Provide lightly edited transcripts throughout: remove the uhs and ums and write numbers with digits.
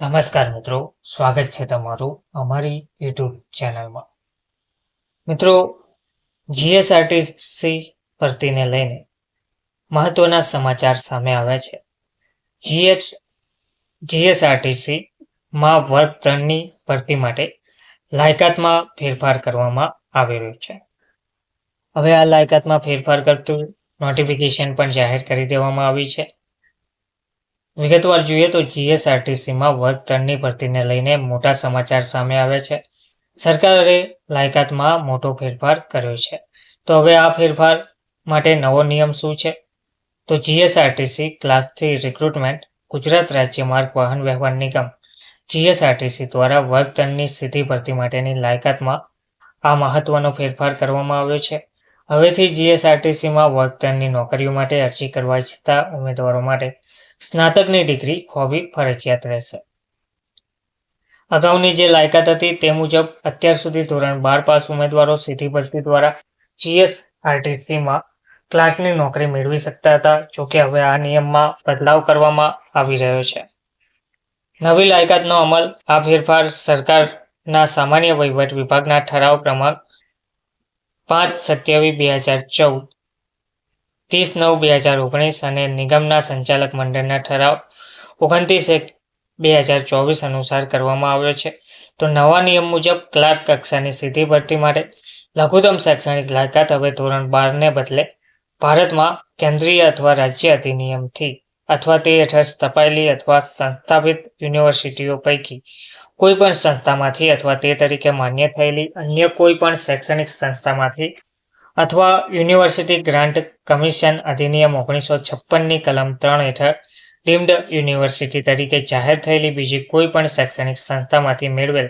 નમસ્કાર મિત્રો, સ્વાગત છે તમારું અમારી યુટ્યુબ ચેનલમાં. મિત્રો, જીએસઆરટીસી ભરતીને લઈને મહત્વના સમાચાર સામે આવ્યા છે. જીએસઆરટીસીમાં વર્ગ 3ની ભરતી માટે લાયકાતમાં ફેરફાર કરવામાં આવી રહ્યો છે. હવે આ લાયકાતમાં ફેરફાર કરતું નોટિફિકેશન પણ જાહેર કરી દેવામાં આવી છે. વિગતવાર જોઈએ તો જીએસઆરટીસીમાં વર્ગ 3ની ભરતીને લઈને મોટા સમાચાર સામે આવ્યા છે. સરકારે લાયકાતમાં મોટો ફેરફાર કર્યો છે. તો હવે આ ફેરફાર માટે નવો નિયમ શું છે? તો જીએસઆરટીસી ક્લાસ 3 રિક્રુટમેન્ટ ગુજરાત રાજ્ય માર્ગ વાહન વ્યવહાર નિગમ જીએસઆરટીસી દ્વારા વર્ગ 3ની સીધી ભરતી માટેની લાયકાતમાં આ મહત્વનો ફેરફાર કરવામાં આવ્યો છે. હવેથી જીએસઆરટીસીમાં વર્ગ 3ની નોકરીઓ માટે અરજી કરવા ઈચ્છતા ઉમેદવારો માટે સ્નાતકની ડિગ્રી હોવી ફરજિયાત રહેશે. અગાઉની જે લાયકાત હતી તે મુજબ અત્યાર સુધી ધોરણ 12 પાસ ઉમેદવારો સીધી ભરતી દ્વારા જીએસઆરટીસીમાં ક્લાર્કની નોકરી મેળવી શકતા હતા. જોકે હવે આ નિયમમાં બદલાવ કરવામાં આવી રહ્યો છે. નવી લાયકાતનો અમલ. આ ફેરફાર સરકારના સામાન્ય વહીવટ વિભાગના ઠરાવ ક્રમાંક 5/27/2014, 30/9/2019 અને નિગમના સંચાલક મંડળના ઠરાવ 29/2024 અનુસાર કરવામાં આવ્યો છે. તો નવા નિયમ મુજબ ક્લાર્ક કક્ષાની સીધી ભરતી માટે લઘુત્તમ શૈક્ષણિક લાયકાત હવે ધોરણ 12ને બદલે ભારતમાં કેન્દ્રીય અથવા રાજ્ય અધિનિયમથી અથવા તે હેઠળ સ્થપાયેલી અથવા સંસ્થાપિત યુનિવર્સિટીઓ પૈકી કોઈ પણ સંસ્થામાંથી અથવા તે તરીકે માન્ય થયેલી અન્ય કોઈ પણ શૈક્ષણિક સંસ્થામાંથી અથવા યુનિવર્સિટી ગ્રાન્ટ કમિશન અધિનિયમ 1956ની કલમ 3 હેઠળ ડીમ્ડ યુનિવર્સિટી તરીકે જાહેર થયેલી બીજી કોઈ પણ શૈક્ષણિક સંસ્થામાંથી મેળવેલ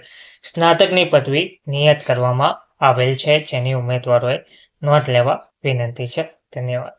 સ્નાતકની પદવી નિયત કરવામાં આવેલ છે, જેની ઉમેદવારોએ નોંધ લેવા વિનંતી છે. ધન્યવાદ.